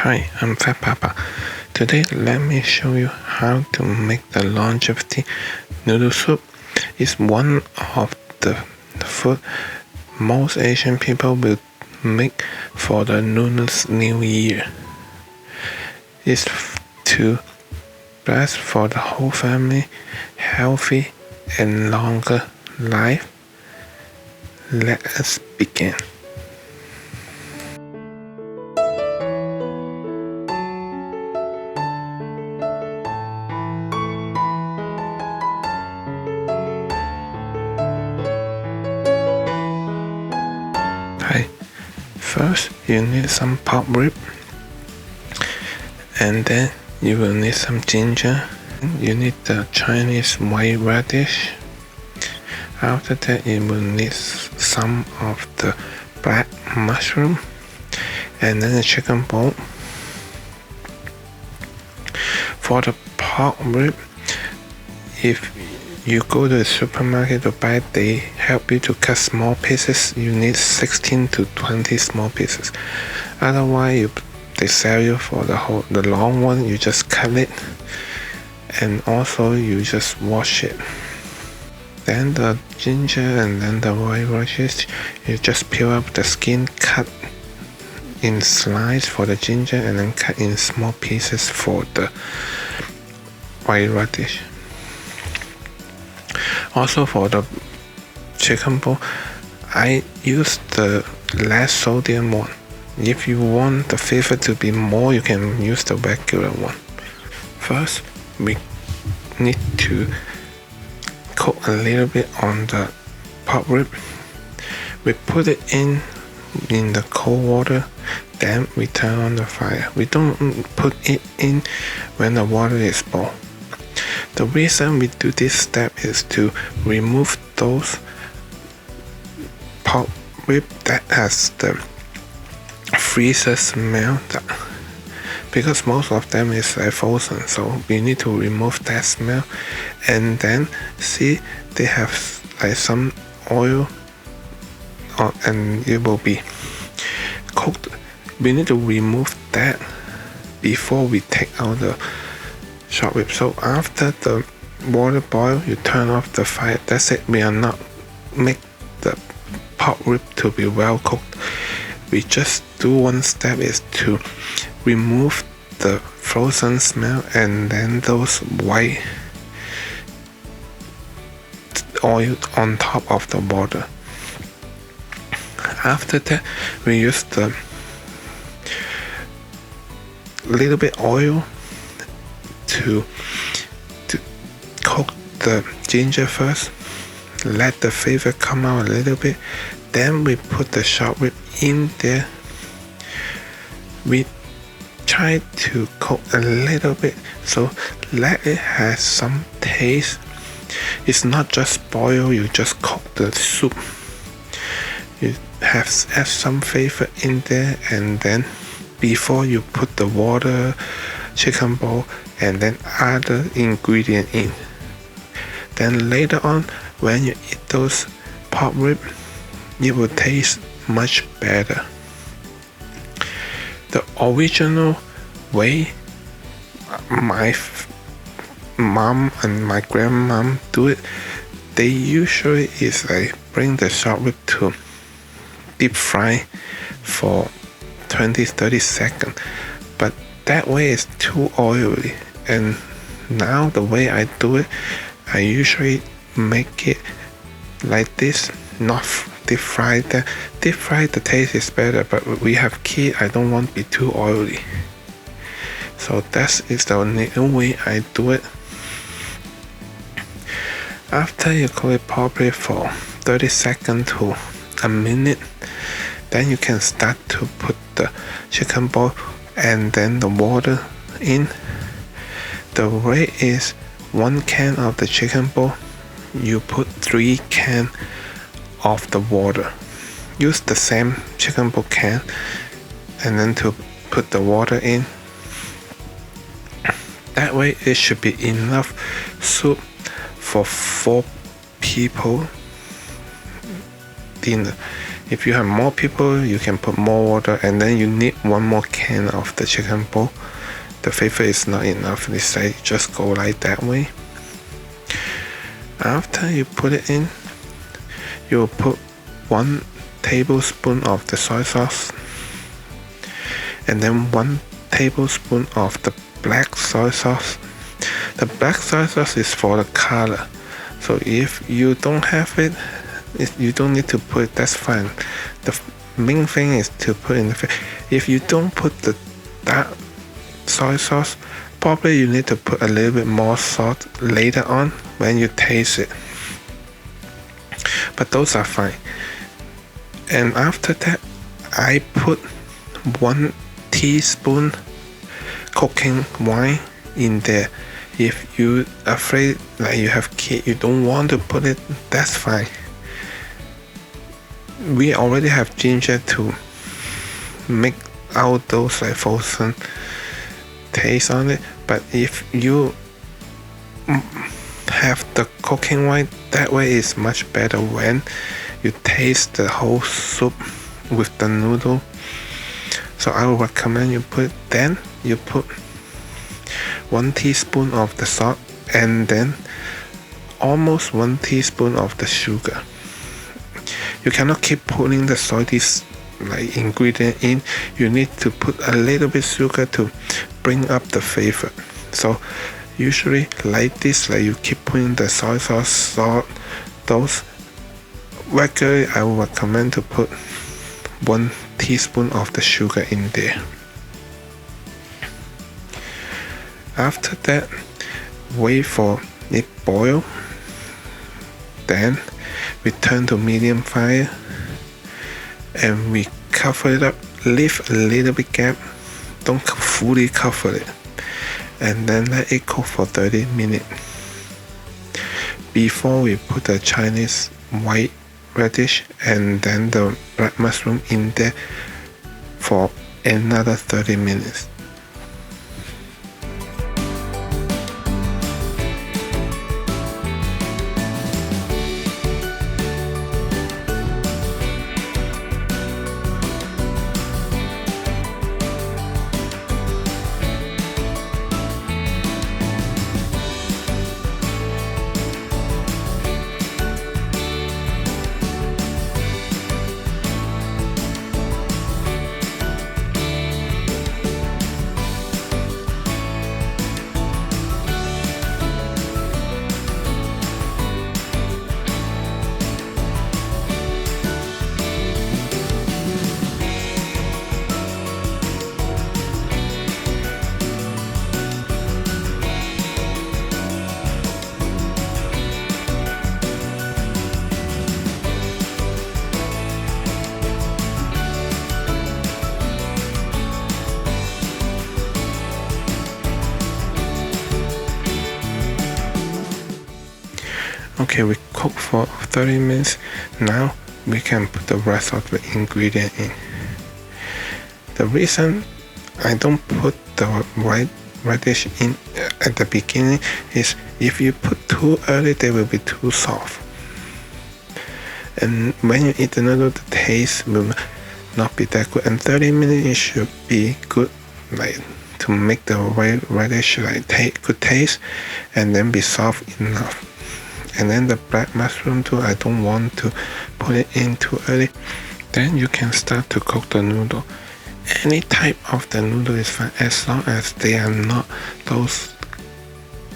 Hi, I'm Fat Papa. Today, let me show you how to make the longevity noodle soup. It's one of the food most Asian people will make for the Lunar New Year. It's to bless for the whole family, healthy and longer life. Let us begin. Hi. First, you need some pork rib, and then you will need some ginger. You need the Chinese white radish. After that, you will need some of the black mushroom, and then the chicken bone. For the pork rib, if you go to the supermarket to buy, they help you to cut small pieces. You need 16 to 20 small pieces. Otherwise, they sell you for the long one. You just cut it, and also you just wash it. Then the ginger and then the white radish, you just peel up the skin, cut in slices for the ginger, and then cut in small pieces for the white radish. Also for the chicken bone, I use the less sodium one. If you want the flavor to be more, you can use the regular one. First, we need to cook a little bit on the pork rib. We put it in the cold water, then we turn on the fire. We don't put it in when the water is boiled. The reason we do this step is to remove those pork rib that has the freezer smell, because most of them is frozen, so we need to remove that smell. And then see, they have like some oil, and it will be cooked. We need to remove that before we take out the short rib. So after the water boil, you turn off the fire. That's it. We are not make the pork rib to be well cooked. We just do one step, is to remove the frozen smell and then those white oil on top of the water. After that, we use the little bit oil to cook the ginger first. Let the flavor come out a little bit. Then we put the short rib in there. We try to cook a little bit, so let it have some taste. It's not just boil, you just cook the soup. You add some flavor in there, and then before you put the water, chicken bone, and then other ingredient in. Then later on, when you eat those pork rib, it will taste much better. The original way my mom and my grandmom do it, they usually is like bring the short rib to deep fry for 20-30 seconds, but that way is too oily. And now the way I do it, I usually make it like this, not deep fry. Deep fry, the taste is better, but we have kids, I don't want to be too oily. So that is the new way I do it. After you cook it properly for 30 seconds to a minute, then you can start to put the chicken bone and then the water in. The rate is 1 can of the chicken bone, you put 3 cans of the water. Use the same chicken bone can, and then to put the water in. That way it should be enough soup for 4 people dinner. If you have more people, you can put more water, and then you need one more can of the chicken ball. The flavor is not enough. They say just go like that way. After you put it in, you will put 1 tablespoon of the soy sauce, and then 1 tablespoon of the black soy sauce. The black soy sauce is for the color, so if you don't have it, you don't need to put it, that's fine. The main thing is to put in the if you don't put the dark soy sauce, probably you need to put a little bit more salt later on when you taste it, but those are fine. And after that, I put 1 teaspoon cooking wine in there. If you afraid like you have kids, you don't want to put it, that's fine. We already have ginger to make out those like frozen taste on it, but if you have the cooking wine, that way is much better when you taste the whole soup with the noodle. So I would recommend you put, then you put 1 teaspoon of the salt, and then almost 1 teaspoon of the sugar. You cannot keep putting the salty like ingredient in. You need to put a little bit sugar to bring up the flavor. So usually like this, like you keep putting the soy sauce, salt, those. Regularly I would recommend to put 1 teaspoon of the sugar in there. After that, wait for it boil. Then we turn to medium fire and we cover it up. Leave a little bit gap. Don't fully cover it. And then let it cook for 30 minutes. Before we put the Chinese white radish and then the black mushroom in there for another 30 minutes. Okay, we cook for 30 minutes. Now we can put the rest of the ingredient in. The reason I don't put the white radish in at the beginning is if you put too early, they will be too soft. And when you eat the noodle, the taste will not be that good. And 30 minutes it should be good, like to make the white radish like good taste and then be soft enough. And then the black mushroom too, I don't want to put it in too early. Then you can start to cook the noodle. Any type of the noodle is fine as long as they are not those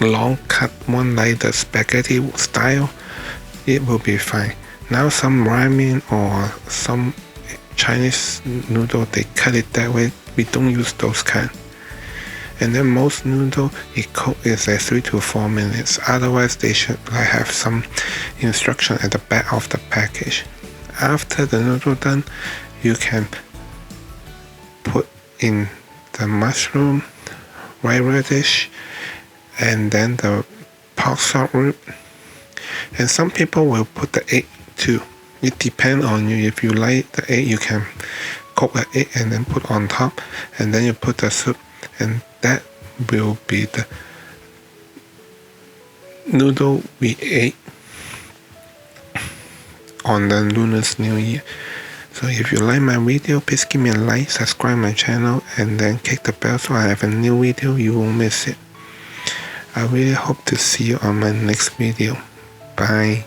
long cut one like the spaghetti style. It will be fine. Now some ramen or some Chinese noodle, they cut it that way. We don't use those kind. And then most noodle it cook is like 3 to 4 minutes. Otherwise they should like have some instruction at the back of the package. After the noodle done, you can put in the mushroom, white radish, and then the pork salt rib. And some people will put the egg too. It depends on you. If you like the egg, you can cook the egg and then put on top, and then you put the soup, and that will be the noodle we ate on the Lunar's New Year. So if you like my video, please give me a like, subscribe my channel, and then click the bell so I have a new video, you won't miss it. I really hope to see you on my next video. Bye.